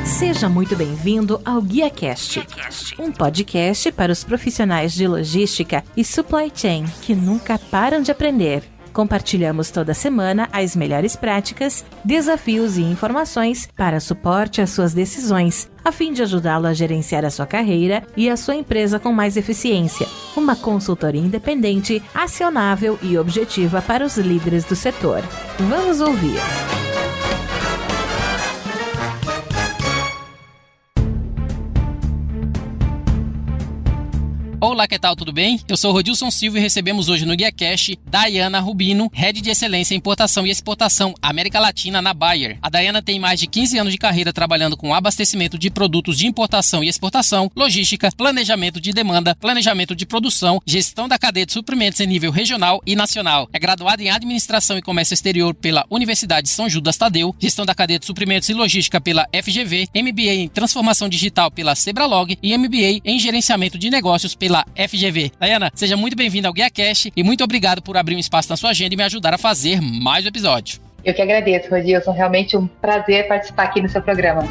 Seja muito bem-vindo ao GuiaCast, um podcast para os profissionais de logística e supply chain que nunca param de aprender. Compartilhamos toda semana as melhores práticas, desafios e informações para suporte às suas decisões, a fim de ajudá-lo a gerenciar a sua carreira e a sua empresa com mais eficiência. Uma consultoria independente, acionável e objetiva para os líderes do setor. Vamos ouvir! Olá, que tal? Tudo bem? Eu sou o Rodilson Silva e recebemos hoje no GuiaCast Dayana Rubino, Head de Excelência em Importação e Exportação América Latina na Bayer. A Dayana tem mais de 15 anos de carreira trabalhando com abastecimento de produtos de importação e exportação, logística, planejamento de demanda, planejamento de produção, gestão da cadeia de suprimentos em nível regional e nacional. É graduada em Administração e Comércio Exterior pela Universidade São Judas Tadeu, gestão da cadeia de suprimentos e logística pela FGV, MBA em Transformação Digital pela Sebralog e MBA em Gerenciamento de Negócios pela FGV. Dayana, seja muito bem-vinda ao GuiaCast e muito obrigado por abrir um espaço na sua agenda e me ajudar a fazer mais um episódio. Eu que agradeço, Rodilson. Realmente um prazer participar aqui no seu programa.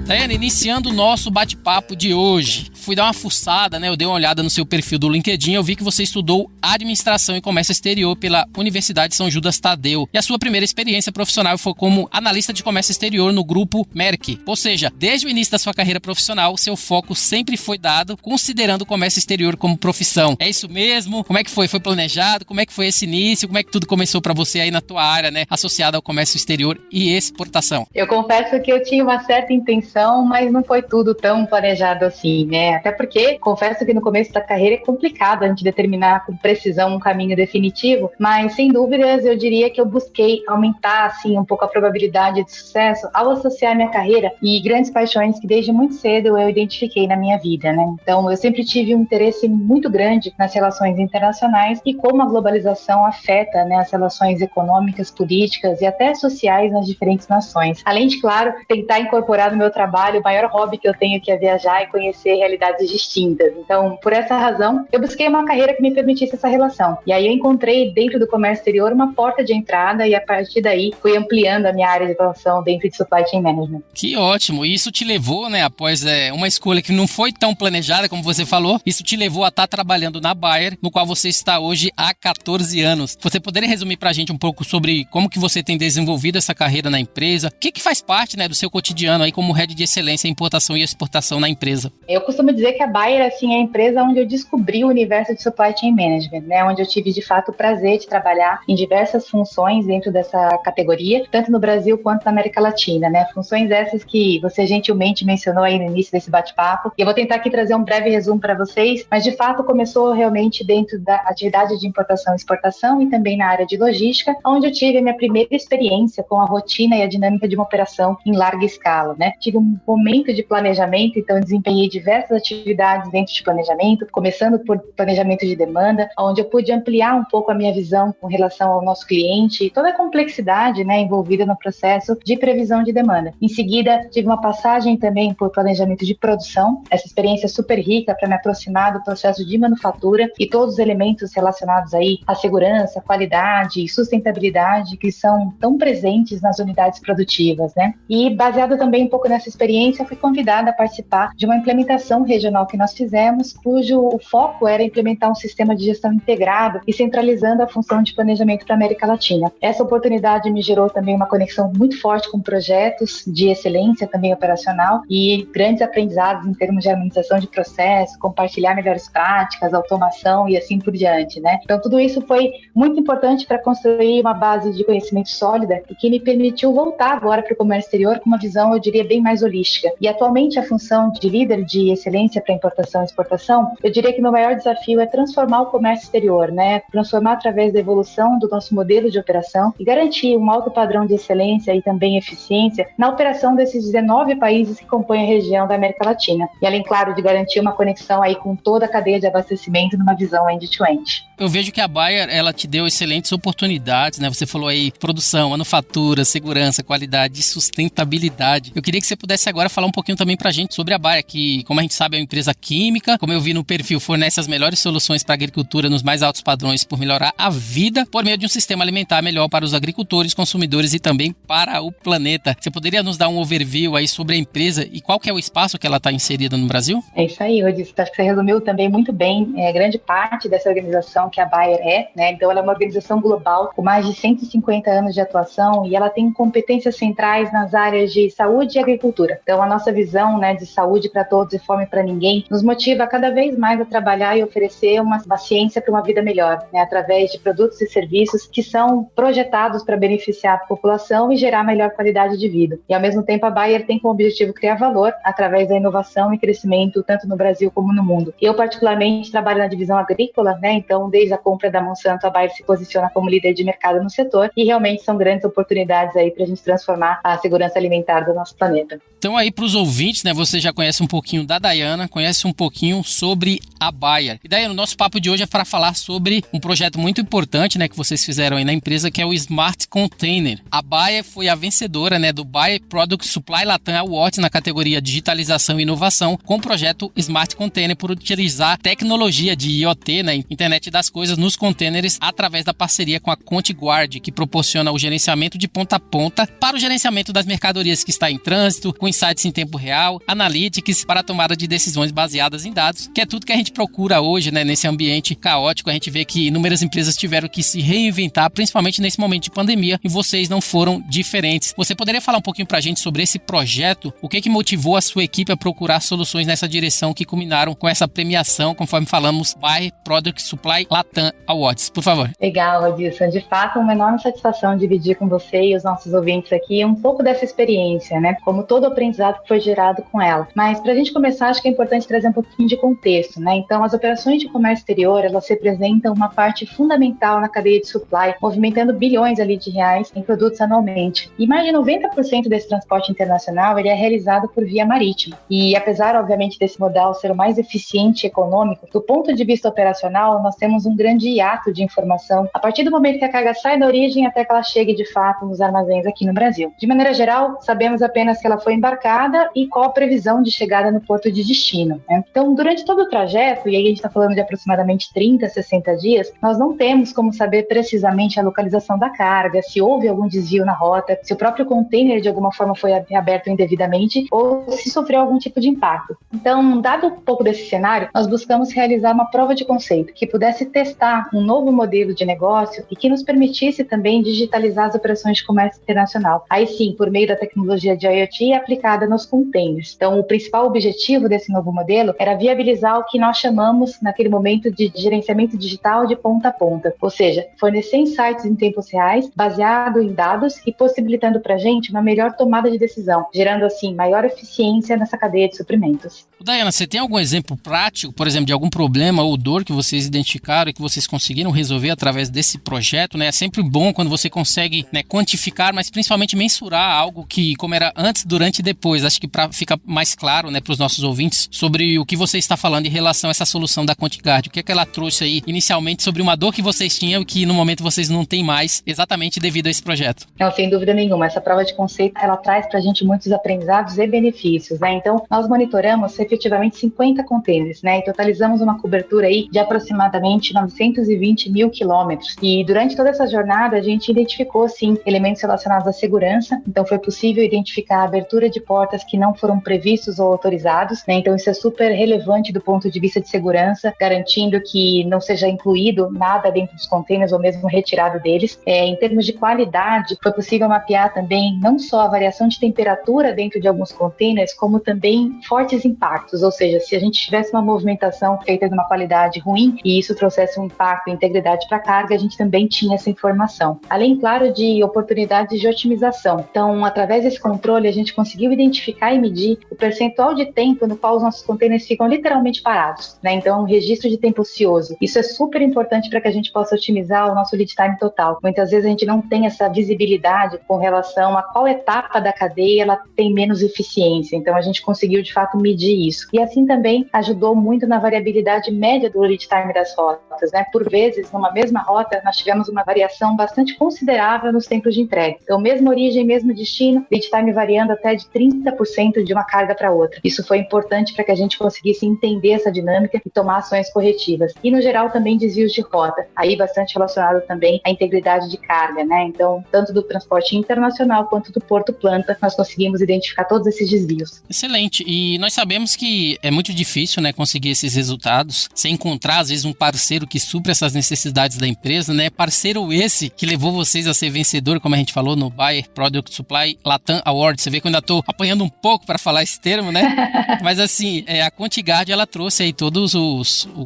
Dayana, iniciando o nosso bate-papo de hoje, fui dar uma fuçada, eu dei uma olhada no seu perfil do LinkedIn, eu vi que você estudou Administração e Comércio Exterior pela Universidade São Judas Tadeu. E a sua primeira experiência profissional foi como analista de comércio exterior no grupo Merck. Ou seja, desde o início da sua carreira profissional, seu foco sempre foi dado considerando o comércio exterior como profissão. É isso mesmo? Como é que foi? Foi planejado? Como é que foi esse início? Como é que tudo começou para você aí na tua área, associada ao comércio exterior e exportação? Eu confesso que eu tinha uma certa intenção, mas não foi tudo tão planejado assim, Até porque, confesso que no começo da carreira é complicado a gente determinar com precisão um caminho definitivo, mas sem dúvidas eu diria que eu busquei aumentar assim um pouco a probabilidade de sucesso ao associar minha carreira e grandes paixões que desde muito cedo eu identifiquei na minha vida, Então eu sempre tive um interesse muito grande nas relações internacionais e como a globalização afeta, as relações econômicas, políticas e até sociais nas diferentes nações. Além de, claro, tentar incorporar no meu trabalho o maior hobby que eu tenho, que é viajar e conhecer realidades distintas. Então, por essa razão, eu busquei uma carreira que me permitisse essa relação. E aí eu encontrei dentro do comércio exterior uma porta de entrada e a partir daí fui ampliando a minha área de atuação dentro de Supply Chain Management. Que ótimo! E isso te levou, após uma escolha que não foi tão planejada como você falou, isso te levou a estar trabalhando na Bayer, no qual você está hoje há 14 anos. Você poderia resumir pra gente um pouco sobre como que você tem desenvolvido essa carreira na empresa? O que faz parte, do seu cotidiano aí como Head de Excelência em Importação e Exportação na empresa? Eu costumo dizer que a Bayer, é a empresa onde eu descobri o universo de Supply Chain Management, onde eu tive, de fato, o prazer de trabalhar em diversas funções dentro dessa categoria, tanto no Brasil quanto na América Latina, Funções essas que você gentilmente mencionou aí no início desse bate-papo. E eu vou tentar aqui trazer um breve resumo para vocês, mas, de fato, começou realmente dentro da atividade de importação e exportação e também na área de logística, onde eu tive a minha primeira experiência com a rotina e a dinâmica de uma operação em larga escala, Tive um momento de planejamento, então eu desempenhei diversas atividades dentro de planejamento, começando por planejamento de demanda, onde eu pude ampliar um pouco a minha visão com relação ao nosso cliente e toda a complexidade envolvida no processo de previsão de demanda. Em seguida, tive uma passagem também por planejamento de produção, essa experiência super rica para me aproximar do processo de manufatura e todos os elementos relacionados aí à segurança, qualidade e sustentabilidade que são tão presentes nas unidades produtivas, E baseado também um pouco nessa experiência, fui convidada a participar de uma implementação regional que nós fizemos, cujo o foco era implementar um sistema de gestão integrado e centralizando a função de planejamento para a América Latina. Essa oportunidade me gerou também uma conexão muito forte com projetos de excelência também operacional e grandes aprendizados em termos de harmonização de processo, compartilhar melhores práticas, automação e assim por diante, Então tudo isso foi muito importante para construir uma base de conhecimento sólida e que me permitiu voltar agora para o comércio exterior com uma visão, eu diria, bem mais holística. E atualmente a função de líder de excelência para importação e exportação, eu diria que meu maior desafio é transformar o comércio exterior, Transformar através da evolução do nosso modelo de operação e garantir um alto padrão de excelência e também eficiência na operação desses 19 países que compõem a região da América Latina. E além, claro, de garantir uma conexão aí com toda a cadeia de abastecimento numa visão end-to-end. Eu vejo que a Bayer, ela te deu excelentes oportunidades, Você falou aí produção, manufatura, segurança, qualidade e sustentabilidade. Eu queria que você pudesse agora falar um pouquinho também pra gente sobre a Bayer, que, como a gente sabe, é uma empresa química. Como eu vi no perfil, fornece as melhores soluções para a agricultura nos mais altos padrões por melhorar a vida por meio de um sistema alimentar melhor para os agricultores, consumidores e também para o planeta. Você poderia nos dar um overview aí sobre a empresa e qual que é o espaço que ela está inserida no Brasil? É isso aí, Rodrigo. Acho que você resumiu também muito bem grande parte dessa organização que a Bayer é, né? Então, ela é uma organização global com mais de 150 anos de atuação e ela tem competências centrais nas áreas de saúde e agricultura. Então, a nossa visão, né, de saúde para todos e fome para ninguém nos motiva cada vez mais a trabalhar e oferecer uma ciência para uma vida melhor, né, através de produtos e serviços que são projetados para beneficiar a população e gerar melhor qualidade de vida. E, ao mesmo tempo, a Bayer tem como objetivo criar valor através da inovação e crescimento tanto no Brasil como no mundo. Eu, particularmente, trabalho na divisão agrícola, né, então, desde a compra da Monsanto, a Bayer se posiciona como líder de mercado no setor e realmente são grandes oportunidades aí para a gente transformar a segurança alimentar do nosso planeta. Então aí para os ouvintes, né, você já conhece um pouquinho da Dayana, conhece um pouquinho sobre a Bayer. E Dayana, o nosso papo de hoje é para falar sobre um projeto muito importante, né, que vocês fizeram aí na empresa, que é o Smart Container. A Bayer foi a vencedora, né, do Bayer Product Supply Latam Awards na categoria Digitalização e Inovação com o projeto Smart Container por utilizar tecnologia de IoT, né, Internet das Coisas, nos containers através da parceria com a ContiGuard, que proporciona o gerenciamento de ponta a ponta para o gerenciamento das mercadorias que está em trânsito, com insights em tempo real, analytics para a tomada de decisões baseadas em dados, que é tudo que a gente procura hoje, né, nesse ambiente caótico. A gente vê que inúmeras empresas tiveram que se reinventar, principalmente nesse momento de pandemia, e vocês não foram diferentes. Você poderia falar um pouquinho pra gente sobre esse projeto? O que motivou a sua equipe a procurar soluções nessa direção que culminaram com essa premiação, conforme falamos, Bayer Product Supply Latam Awards? Por favor. Legal, Rodilson. De fato, uma enorme satisfação dividir com você e os nossos ouvintes aqui um pouco dessa experiência, né? Como todo aprendizado que foi gerado com ela. Mas para a gente começar, acho que é importante trazer um pouquinho de contexto, né? Então, as operações de comércio exterior, elas representam uma parte fundamental na cadeia de supply, movimentando bilhões ali de reais em produtos anualmente. E mais de 90% desse transporte internacional, ele é realizado por via marítima. E apesar, obviamente, desse modal ser o mais eficiente e econômico, do ponto de vista operacional, nós temos um grande hiato de informação a partir do momento que a carga sai da origem até que ela chegue de fato nos armazéns aqui no Brasil. De maneira geral, sabemos apenas que ela foi embarcada e qual a previsão de chegada no porto de destino, né? Então, durante todo o trajeto, e aí a gente está falando de aproximadamente 30, 60 dias, nós não temos como saber precisamente a localização da carga, se houve algum desvio na rota, se o próprio container de alguma forma foi aberto indevidamente ou se sofreu algum tipo de impacto. Então, dado um pouco desse cenário, nós buscamos realizar uma prova de conceito que pudesse testar um novo modelo de negócio e que nos permitisse também digitalizar as operações de comércio internacional. Aí sim, por meio da tecnologia de IoT aplicada nos containers. Então, o principal objetivo desse novo modelo era viabilizar o que nós chamamos, naquele momento, de gerenciamento digital de ponta a ponta. Ou seja, fornecer insights em tempos reais, baseado em dados e possibilitando para a gente uma melhor tomada de decisão, gerando assim maior eficiência nessa cadeia de suprimentos. Dayana, você tem algum exemplo prático, por exemplo, de algum problema ou dor que vocês identificaram e que vocês conseguiram resolver através desse projeto, né? É sempre bom quando você consegue, né, quantificar, mas principalmente mensurar algo que, como era antes, durante e depois. Acho que fica mais claro, né, para os nossos ouvintes sobre o que você está falando em relação a essa solução da ContiGuard. O que é que ela trouxe aí inicialmente sobre uma dor que vocês tinham e que no momento vocês não têm mais, exatamente devido a esse projeto? Não, sem dúvida nenhuma. Essa prova de conceito, ela traz para a gente muitos aprendizados e benefícios, né? Então, nós monitoramos efetivamente 50 containers, né? E totalizamos uma cobertura aí de aproximadamente 920 mil quilômetros. E durante toda essa jornada, a gente identificou, sim, elementos relacionados à segurança. Então, foi possível identificar a abertura de portas que não foram previstos ou autorizados, né? Então, isso é super relevante do ponto de vista de segurança, garantindo que não seja incluído nada dentro dos containers ou mesmo retirado deles. Em termos de qualidade, foi possível mapear também não só a variação de temperatura dentro de alguns containers, como também fortes impactos, ou seja, se a gente tivesse uma movimentação feita de uma qualidade ruim e isso trouxesse um impacto e integridade para a carga, a gente também tinha essa informação. Além, claro, de oportunidades de otimização. Então, através desse controle, a gente conseguiu identificar e medir o percentual de tempo no qual os nossos containers ficam literalmente parados, né? Então, um registro de tempo ocioso. Isso é super importante para que a gente possa otimizar o nosso lead time total. Muitas vezes a gente não tem essa visibilidade com relação a qual etapa da cadeia ela tem menos eficiência. Então, a gente conseguiu, de fato, medir isso. E assim também ajudou muito na variabilidade média do lead time das rotas, né? Por vezes, numa mesma rota, nós tivemos uma variação bastante considerável nos tempos de entrega. Então, mesma origem, mesmo destino, lead time variando até de 30% de uma carga para outra. Isso foi importante importante para que a gente conseguisse entender essa dinâmica e tomar ações corretivas. E, no geral, também desvios de rota, aí bastante relacionado também à integridade de carga, né? Então, tanto do transporte internacional quanto do porto planta, nós conseguimos identificar todos esses desvios. Excelente. E nós sabemos que é muito difícil, né, conseguir esses resultados sem encontrar, às vezes, um parceiro que supra essas necessidades da empresa, né? Parceiro esse que levou vocês a ser vencedor, como a gente falou, no Bayer Product Supply Latam Award. Você vê que eu ainda estou apanhando um pouco para falar esse termo, né? Mas assim, a Contigard, ela trouxe aí todos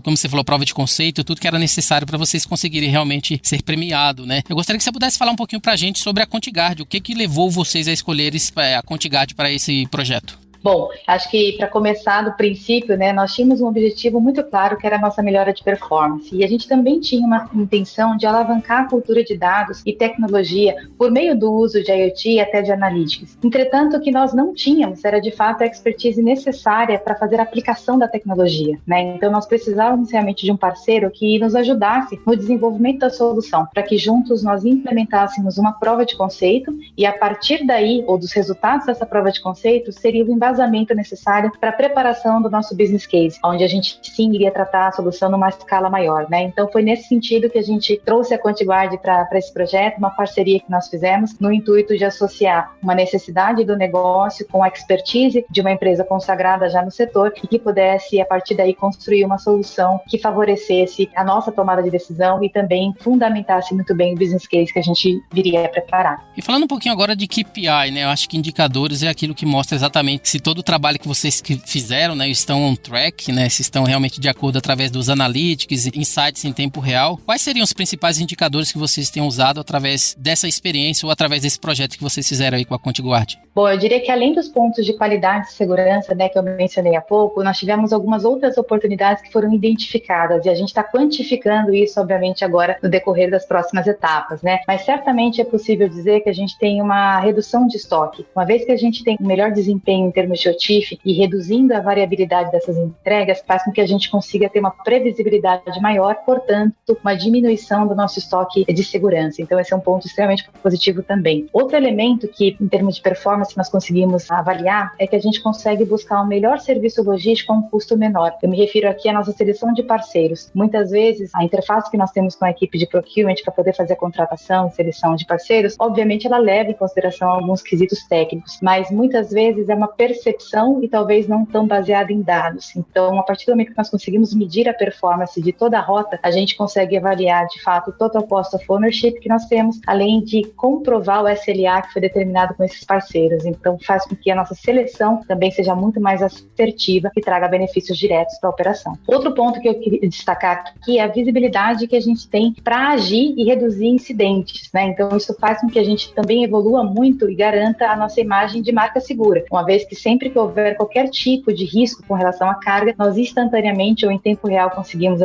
como você falou, prova de conceito, tudo que era necessário para vocês conseguirem realmente ser premiado, né? Eu gostaria que você pudesse falar um pouquinho pra gente sobre a Contigard, o que levou vocês a escolherem a Contigard para esse projeto? Bom, acho que para começar do princípio, né, nós tínhamos um objetivo muito claro que era a nossa melhora de performance. E a gente também tinha uma intenção de alavancar a cultura de dados e tecnologia por meio do uso de IoT e até de analytics. Entretanto, o que nós não tínhamos era de fato a expertise necessária para fazer a aplicação da tecnologia, né? Então nós precisávamos realmente de um parceiro que nos ajudasse no desenvolvimento da solução, para que juntos nós implementássemos uma prova de conceito e a partir daí, ou dos resultados dessa prova de conceito, seria o embasamento necessário para a preparação do nosso business case, onde a gente sim iria tratar a solução numa escala maior, né? Então foi nesse sentido que a gente trouxe a Contigard para esse projeto, uma parceria que nós fizemos no intuito de associar uma necessidade do negócio com a expertise de uma empresa consagrada já no setor e que pudesse, a partir daí, construir uma solução que favorecesse a nossa tomada de decisão e também fundamentasse muito bem o business case que a gente viria a preparar. E falando um pouquinho agora de KPI, né? Eu acho que indicadores é aquilo que mostra exatamente se todo o trabalho que vocês fizeram, né, estão on track, né, se estão realmente de acordo através dos analytics, insights em tempo real. Quais seriam os principais indicadores que vocês têm usado através dessa experiência ou através desse projeto que vocês fizeram aí com a Contigard? Bom, eu diria que além dos pontos de qualidade e segurança, né, que eu mencionei há pouco, nós tivemos algumas outras oportunidades que foram identificadas e a gente está quantificando isso, obviamente, agora no decorrer das próximas etapas, né? Mas certamente é possível dizer que a gente tem uma redução de estoque. Uma vez que a gente tem um melhor desempenho em termos de OTIF e reduzindo a variabilidade dessas entregas, faz com que a gente consiga ter uma previsibilidade maior, portanto, uma diminuição do nosso estoque de segurança. Então, esse é um ponto extremamente positivo também. Outro elemento que, em termos de performance, nós conseguimos avaliar é que a gente consegue buscar um melhor serviço logístico a um custo menor. Eu me refiro aqui à nossa seleção de parceiros. Muitas vezes, a interface que nós temos com a equipe de procurement para poder fazer a contratação e seleção de parceiros, obviamente ela leva em consideração alguns quesitos técnicos, mas muitas vezes é uma percepção e talvez não tão baseada em dados. Então, a partir do momento que nós conseguimos medir a performance de toda a rota, a gente consegue avaliar, de fato, o total cost of ownership que nós temos, além de comprovar o SLA que foi determinado com esses parceiros. Então, faz com que a nossa seleção também seja muito mais assertiva e traga benefícios diretos para a operação. Outro ponto que eu queria destacar aqui é a visibilidade que a gente tem para agir e reduzir incidentes, né? Então, isso faz com que a gente também evolua muito e garanta a nossa imagem de marca segura, uma vez que sempre que houver qualquer tipo de risco com relação à carga, nós instantaneamente ou em tempo real conseguimos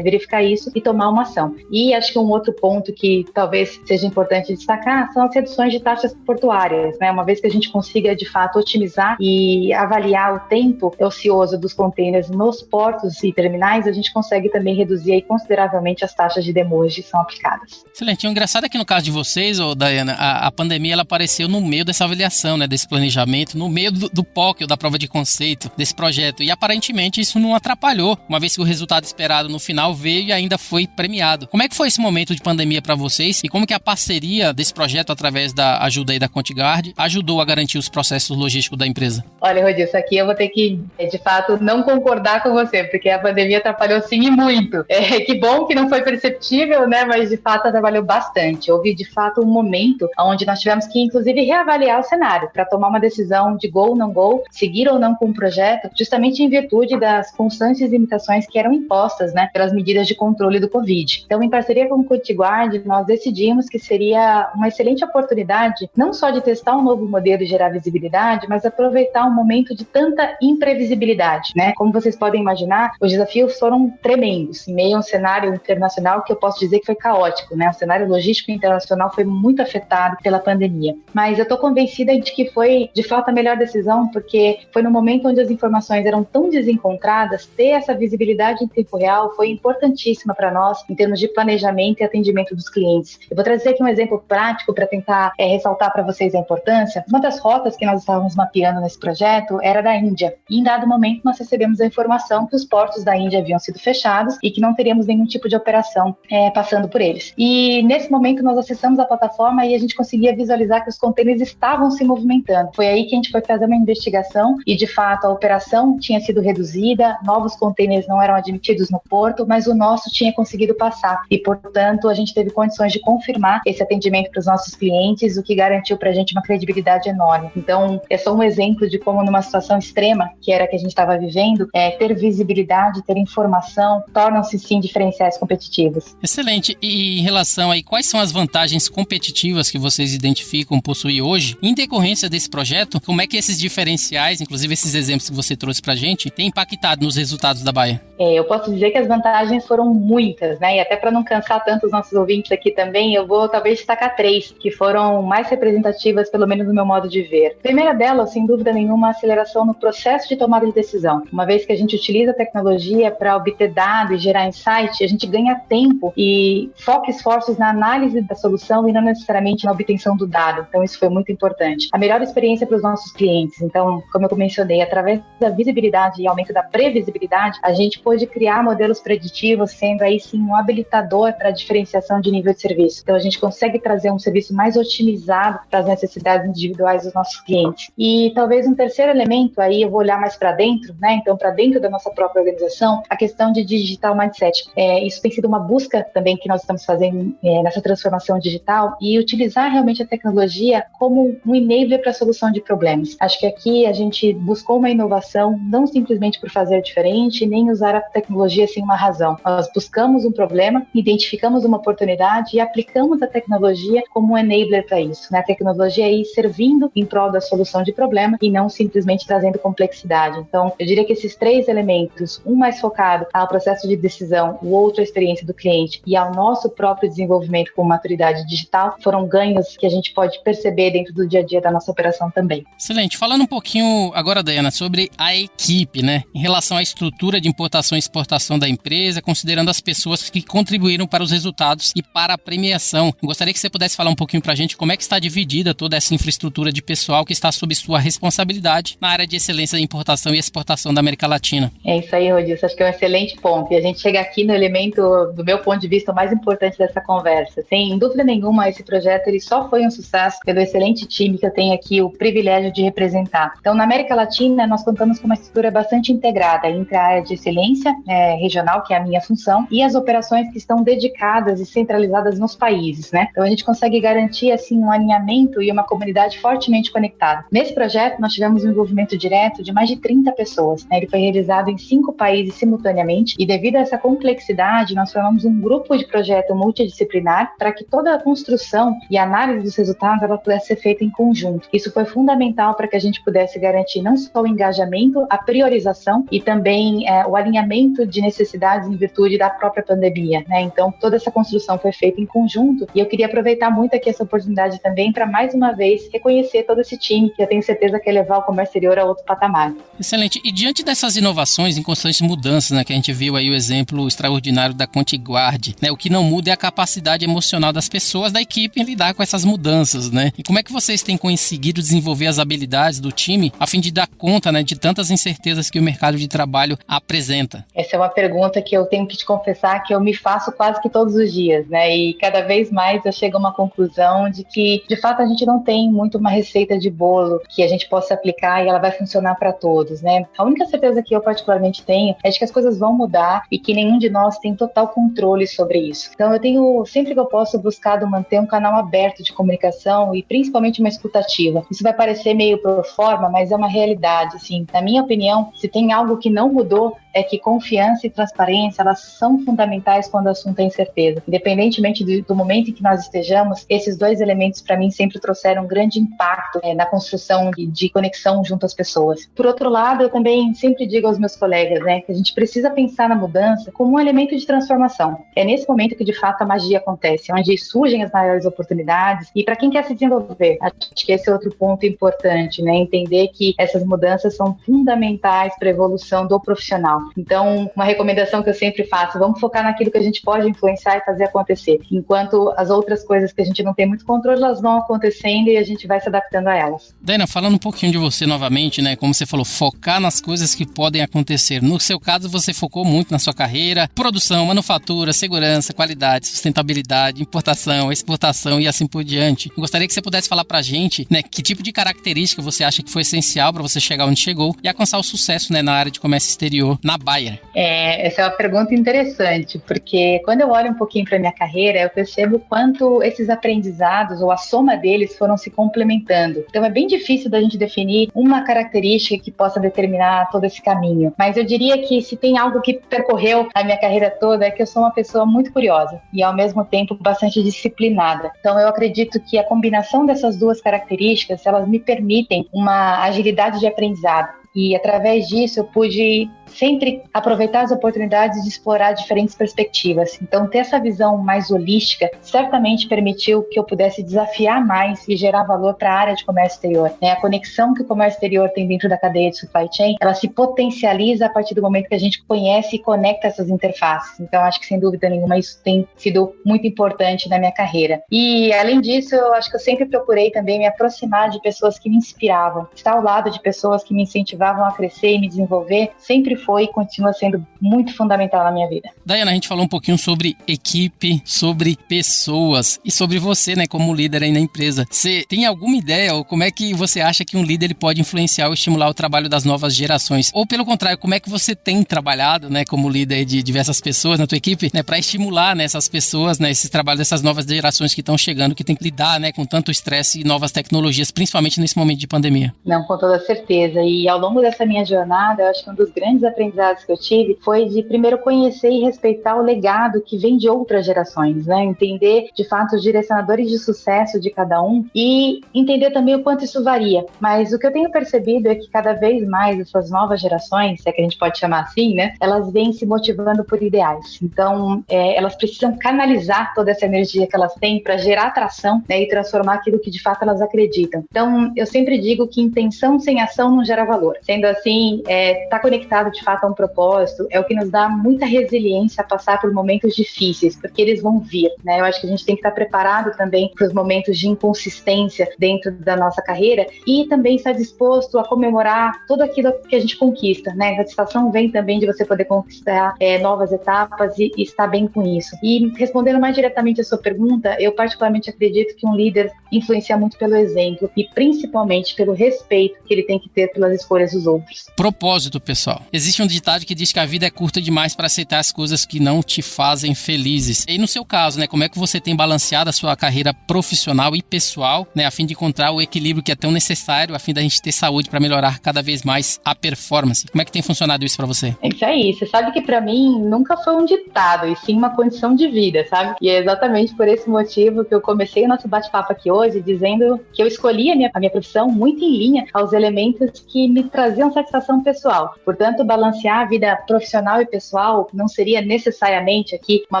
verificar isso e tomar uma ação. E acho que um outro ponto que talvez seja importante destacar são as reduções de taxas portuárias, né? Uma vez que a gente consiga, de fato, otimizar e avaliar o tempo ocioso dos containers nos portos e terminais, a gente consegue também reduzir aí consideravelmente as taxas de demurrage que são aplicadas. Excelente. O engraçado é que no caso de vocês, Daiana, a pandemia ela apareceu no meio dessa avaliação, né, desse planejamento, no meio do POC, ou da prova de conceito, desse projeto. E aparentemente isso não atrapalhou, uma vez que o resultado esperado no final veio e ainda foi premiado. Como é que foi esse momento de pandemia para vocês e como que a parceria desse projeto, através da ajuda aí da Contigard, ajudou a garantir os processos logísticos da empresa? Olha, Rodilson, aqui eu vou ter que, de fato, não concordar com você, porque a pandemia atrapalhou sim e muito. Que bom que não foi perceptível, né? Mas de fato atrapalhou bastante. Houve de fato um momento onde nós tivemos que, inclusive, reavaliar o cenário para tomar uma decisão de go ou não go, seguir ou não com o projeto, justamente em virtude das constantes limitações que eram impostas, né, pelas medidas de controle do Covid. Então, em parceria com o Contigard, nós decidimos que seria uma excelente oportunidade, não só de testar um novo modelo e gerar visibilidade, mas aproveitar um momento de tanta imprevisibilidade, né? Como vocês podem imaginar, os desafios foram tremendos, em meio a um cenário internacional que eu posso dizer que foi caótico, né? O cenário logístico internacional foi muito afetado pela pandemia. Mas eu estou convencida de que foi, de fato, a melhor decisão informação, porque foi no momento onde as informações eram tão desencontradas, ter essa visibilidade em tempo real foi importantíssima para nós em termos de planejamento e atendimento dos clientes. Eu vou trazer aqui um exemplo prático para tentar ressaltar para vocês a importância. Uma das rotas que nós estávamos mapeando nesse projeto era da Índia, e em dado momento nós recebemos a informação que os portos da Índia haviam sido fechados e que não teríamos nenhum tipo de operação passando por eles. E nesse momento nós acessamos a plataforma e a gente conseguia visualizar que os contêineres estavam se movimentando. Foi aí que a gente foi fazer uma investigação e, de fato, a operação tinha sido reduzida, novos contêineres não eram admitidos no porto, mas o nosso tinha conseguido passar. E, portanto, a gente teve condições de confirmar esse atendimento para os nossos clientes, o que garantiu para a gente uma credibilidade enorme. Então, é só um exemplo de como, numa situação extrema, que era a que a gente estava vivendo, ter visibilidade, ter informação, tornam-se, sim, diferenciais competitivos. Excelente. E em relação aí, quais são as vantagens competitivas que vocês identificam possuir hoje? Em decorrência desse projeto, como é que esses diferenciais, inclusive esses exemplos que você trouxe pra gente, têm impactado nos resultados da Bayer? Eu posso dizer que as vantagens foram muitas, né? E até para não cansar tanto os nossos ouvintes aqui também, eu vou talvez destacar 3, que foram mais representativas, pelo menos no meu modo de ver. A primeira delas, sem dúvida nenhuma, a aceleração no processo de tomada de decisão. Uma vez que a gente utiliza a tecnologia para obter dados e gerar insight, a gente ganha tempo e foca esforços na análise da solução e não necessariamente na obtenção do dado. Então, isso foi muito importante. A melhor experiência para os nossos clientes. Então, como eu mencionei, através da visibilidade e aumento da previsibilidade, a gente pôde criar modelos preditivos, sendo aí sim um habilitador para a diferenciação de nível de serviço. Então, a gente consegue trazer um serviço mais otimizado para as necessidades individuais dos nossos clientes. E talvez um terceiro elemento, aí eu vou olhar mais para dentro, né? Então, para dentro da nossa própria organização, a questão de digital mindset. Isso tem sido uma busca também que nós estamos fazendo nessa transformação digital e utilizar realmente a tecnologia como um enabler para a solução de problemas. Acho que aqui a gente buscou uma inovação, não simplesmente por fazer diferente, nem usar a tecnologia sem uma razão. Nós buscamos um problema, identificamos uma oportunidade e aplicamos a tecnologia como um enabler para isso, né? A tecnologia aí servindo em prol da solução de problema e não simplesmente trazendo complexidade. Então, eu diria que esses 3 elementos, um mais focado ao processo de decisão, o outro à experiência do cliente e ao nosso próprio desenvolvimento com maturidade digital, foram ganhos que a gente pode perceber dentro do dia a dia da nossa operação também. Excelente. Falando um pouquinho agora, Daiana, sobre a equipe, né? Em relação à estrutura de importação e exportação da empresa, considerando as pessoas que contribuíram para os resultados e para a premiação. Eu gostaria que você pudesse falar um pouquinho para a gente como é que está dividida toda essa infraestrutura de pessoal que está sob sua responsabilidade na área de excelência de importação e exportação da América Latina. É isso aí, Rodilson. Acho que é um excelente ponto. E a gente chega aqui no elemento, do meu ponto de vista, o mais importante dessa conversa. Sem dúvida nenhuma, esse projeto ele só foi um sucesso pelo excelente time que eu tenho aqui o privilégio de representar. Então, na América Latina, nós contamos com uma estrutura bastante integrada entre a área de excelência regional, que é a minha função, e as operações que estão dedicadas e centralizadas nos países, né? Então, a gente consegue garantir, assim, um alinhamento e uma comunidade fortemente conectada. Nesse projeto, nós tivemos um envolvimento direto de mais de 30 pessoas, né? Ele foi realizado em 5 países simultaneamente e, devido a essa complexidade, nós formamos um grupo de projeto multidisciplinar para que toda a construção e análise dos resultados ela pudesse ser feita em conjunto. Isso foi fundamental para que a gente pudesse garantir não só o engajamento, a priorização e também o alinhamento de necessidades em virtude da própria pandemia, né? Então, toda essa construção foi feita em conjunto e eu queria aproveitar muito aqui essa oportunidade também para, mais uma vez, reconhecer todo esse time que eu tenho certeza que ia levar o comércio exterior a outro patamar. Excelente. E diante dessas inovações em constantes mudanças, né, que a gente viu aí o exemplo extraordinário da Contiguard, né, o que não muda é a capacidade emocional das pessoas da equipe em lidar com essas mudanças, né? E como é que vocês têm conseguido desenvolver as habilidades do time a fim de dar conta, né, de tantas incertezas que o mercado de trabalho apresenta? Essa é uma pergunta que eu tenho que te confessar que eu me faço quase que todos os dias, né? E cada vez mais eu chego a uma conclusão de que, de fato, a gente não tem muito uma receita de bolo que a gente possa aplicar e ela vai funcionar para todos, né? A única certeza que eu particularmente tenho é de que as coisas vão mudar e que nenhum de nós tem total controle sobre isso. Então, eu tenho, sempre que eu posso, buscado manter um canal aberto de comunicação e principalmente uma escutativa. Isso vai parecer meio pro forma, mas é uma realidade, assim. Na minha opinião, se tem algo que não mudou, é que confiança e transparência, elas são fundamentais quando o assunto é incerteza. Independentemente do momento em que nós estejamos, esses 2 elementos, para mim, sempre trouxeram um grande impacto na construção de conexão junto às pessoas. Por outro lado, eu também sempre digo aos meus colegas, né, que a gente precisa pensar na mudança como um elemento de transformação. É nesse momento que, de fato, a magia acontece, onde surgem as maiores oportunidades e para quem quer se desenvolver. Acho que esse é outro ponto importante, né, entender que essas mudanças são fundamentais para a evolução do profissional. Então, uma recomendação que eu sempre faço, vamos focar naquilo que a gente pode influenciar e fazer acontecer. Enquanto as outras coisas que a gente não tem muito controle, elas vão acontecendo e a gente vai se adaptando a elas. Daiana, falando um pouquinho de você novamente, né? Como você falou, focar nas coisas que podem acontecer. No seu caso, você focou muito na sua carreira, produção, manufatura, segurança, qualidade, sustentabilidade, importação, exportação e assim por diante. Eu gostaria que você pudesse falar pra gente, né, que tipo de característica você acha que foi essencial para você chegar onde chegou e alcançar o sucesso, né, na área de comércio exterior na Bayer. Essa é uma pergunta interessante, porque quando eu olho um pouquinho para minha carreira, eu percebo quanto esses aprendizados ou a soma deles foram se complementando. Então é bem difícil da gente definir uma característica que possa determinar todo esse caminho. Mas eu diria que se tem algo que percorreu a minha carreira toda é que eu sou uma pessoa muito curiosa e ao mesmo tempo bastante disciplinada. Então eu acredito que a combinação dessas duas características, elas me permitem uma agilidade de aprendizado. E através disso eu pude sempre aproveitar as oportunidades de explorar diferentes perspectivas. Então ter essa visão mais holística certamente permitiu que eu pudesse desafiar mais e gerar valor para a área de comércio exterior. A conexão que o comércio exterior tem dentro da cadeia de supply chain, ela se potencializa a partir do momento que a gente conhece e conecta essas interfaces. Então acho que sem dúvida nenhuma isso tem sido muito importante na minha carreira. E além disso, eu acho que eu sempre procurei também me aproximar de pessoas que me inspiravam. Estar ao lado de pessoas que me incentivavam a crescer e me desenvolver sempre foi e continua sendo muito fundamental na minha vida. Daiana, a gente falou um pouquinho sobre equipe, sobre pessoas e sobre você, né, como líder aí na empresa. Você tem alguma ideia ou como é que você acha que um líder ele pode influenciar ou estimular o trabalho das novas gerações? Ou pelo contrário, como é que você tem trabalhado, né, como líder de diversas pessoas na tua equipe, né, para estimular, né, essas pessoas, né, esse trabalho dessas novas gerações que estão chegando, que tem que lidar, né, com tanto estresse e novas tecnologias, principalmente nesse momento de pandemia? Não, com toda certeza. E ao longo dessa minha jornada, eu acho que um dos grandes aprendizados que eu tive foi de primeiro conhecer e respeitar o legado que vem de outras gerações, né? Entender de fato os direcionadores de sucesso de cada um e entender também o quanto isso varia. Mas o que eu tenho percebido é que cada vez mais essas novas gerações, se é que a gente pode chamar assim, né? Elas vêm se motivando por ideais. Então, elas precisam canalizar toda essa energia que elas têm para gerar atração, né? E transformar aquilo que de fato elas acreditam. Então, eu sempre digo que intenção sem ação não gera valor. Sendo assim, tá conectado de fato a um propósito, é o que nos dá muita resiliência a passar por momentos difíceis, porque eles vão vir, né? Eu acho que a gente tem que estar preparado também para os momentos de inconsistência dentro da nossa carreira e também estar disposto a comemorar tudo aquilo que a gente conquista, né? A satisfação vem também de você poder conquistar novas etapas e estar bem com isso. E respondendo mais diretamente a sua pergunta, eu particularmente acredito que um líder influencia muito pelo exemplo e principalmente pelo respeito que ele tem que ter pelas escolhas dos outros. Propósito, pessoal. Existe um ditado que diz que a vida é curta demais para aceitar as coisas que não te fazem felizes. E no seu caso, né, como é que você tem balanceado a sua carreira profissional e pessoal, né, a fim de encontrar o equilíbrio que é tão necessário, a fim da gente ter saúde para melhorar cada vez mais a performance? Como é que tem funcionado isso para você? É isso aí. Você sabe que para mim nunca foi um ditado, e sim uma condição de vida, sabe? E é exatamente por esse motivo que eu comecei o nosso bate-papo aqui hoje, dizendo que eu escolhi a minha profissão muito em linha aos elementos que me traziam satisfação pessoal. Portanto, balancear a vida profissional e pessoal não seria necessariamente aqui uma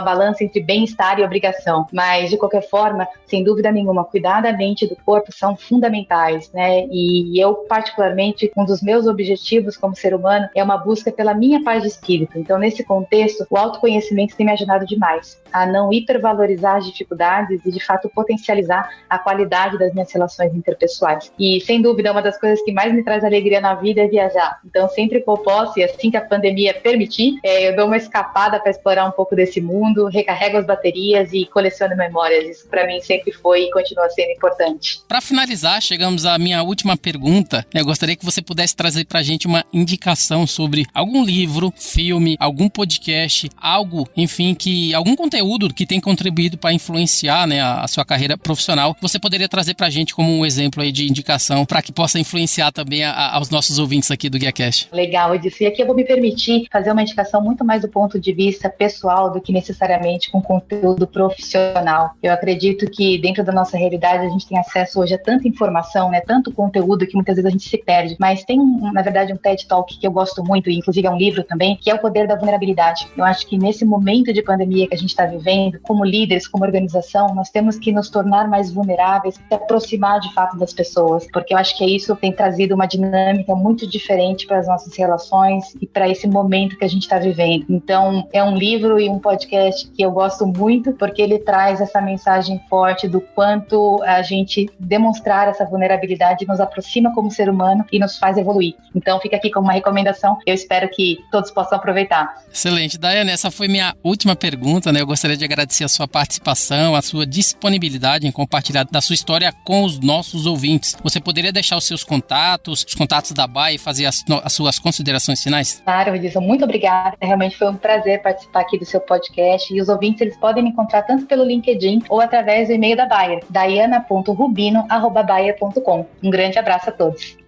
balança entre bem-estar e obrigação, mas de qualquer forma, sem dúvida nenhuma, cuidar da mente e do corpo são fundamentais, né? E eu, particularmente, um dos meus objetivos como ser humano é uma busca pela minha paz de espírito. Então, nesse contexto, o autoconhecimento tem me ajudado demais a não hipervalorizar as dificuldades e, de fato, potencializar a qualidade das minhas relações interpessoais. E, sem dúvida, uma das coisas que mais me traz alegria na vida é viajar. Então, sempre que eu posso, e assim que a pandemia permitir, eu dou uma escapada para explorar um pouco desse mundo, recarrego as baterias e coleciono memórias. Isso, para mim, sempre foi e continua sendo importante. Para finalizar, chegamos à minha última pergunta. Eu gostaria que você pudesse trazer para a gente uma indicação sobre algum livro, filme, algum podcast, algo, enfim, algum conteúdo que tem contribuído para influenciar, né, a sua carreira profissional. Você poderia trazer para a gente como um exemplo aí de indicação para que possa influenciar também aos nossos nossos ouvintes aqui do GuiaCast. Legal, Edson. E aqui eu vou me permitir fazer uma indicação muito mais do ponto de vista pessoal do que necessariamente com conteúdo profissional. Eu acredito que dentro da nossa realidade a gente tem acesso hoje a tanta informação, né, tanto conteúdo que muitas vezes a gente se perde, mas tem, na verdade, um TED Talk que eu gosto muito, e inclusive é um livro também, que é O Poder da Vulnerabilidade. Eu acho que nesse momento de pandemia que a gente está vivendo, como líderes, como organização, nós temos que nos tornar mais vulneráveis, se aproximar de fato das pessoas, porque eu acho que isso tem trazido uma dinâmica muito diferente para as nossas relações e para esse momento que a gente está vivendo. Então, é um livro e um podcast que eu gosto muito, porque ele traz essa mensagem forte do quanto a gente demonstrar essa vulnerabilidade nos aproxima como ser humano e nos faz evoluir. Então, fica aqui como uma recomendação. Eu espero que todos possam aproveitar. Excelente. Daiane, essa foi minha última pergunta, né? Eu gostaria de agradecer a sua participação, a sua disponibilidade em compartilhar da sua história com os nossos ouvintes. Você poderia deixar os seus contatos, os contatos da Bayer e fazer as suas considerações finais? Claro, Edson, muito obrigada. Realmente foi um prazer participar aqui do seu podcast. E os ouvintes, eles podem me encontrar tanto pelo LinkedIn ou através do e-mail da Bayer, daiana.rubino@bayer.com. Um grande abraço a todos.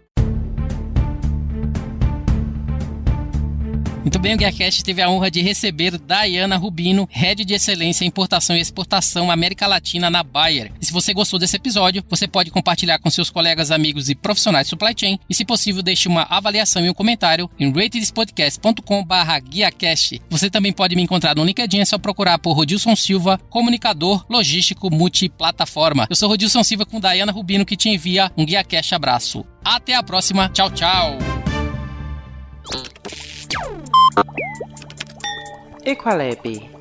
Muito bem, o GuiaCast teve a honra de receber Daiana Rubino, Head de Excelência em Importação e Exportação América Latina na Bayer. E se você gostou desse episódio, você pode compartilhar com seus colegas, amigos e profissionais de supply chain. E se possível, deixe uma avaliação e um comentário em ratedspodcast.com/GuiaCast. Você também pode me encontrar no LinkedIn, é só procurar por Rodilson Silva, comunicador logístico multiplataforma. Eu sou Rodilson Silva com Daiana Rubino, que te envia um GuiaCast abraço. Até a próxima. Tchau, tchau. Equalab.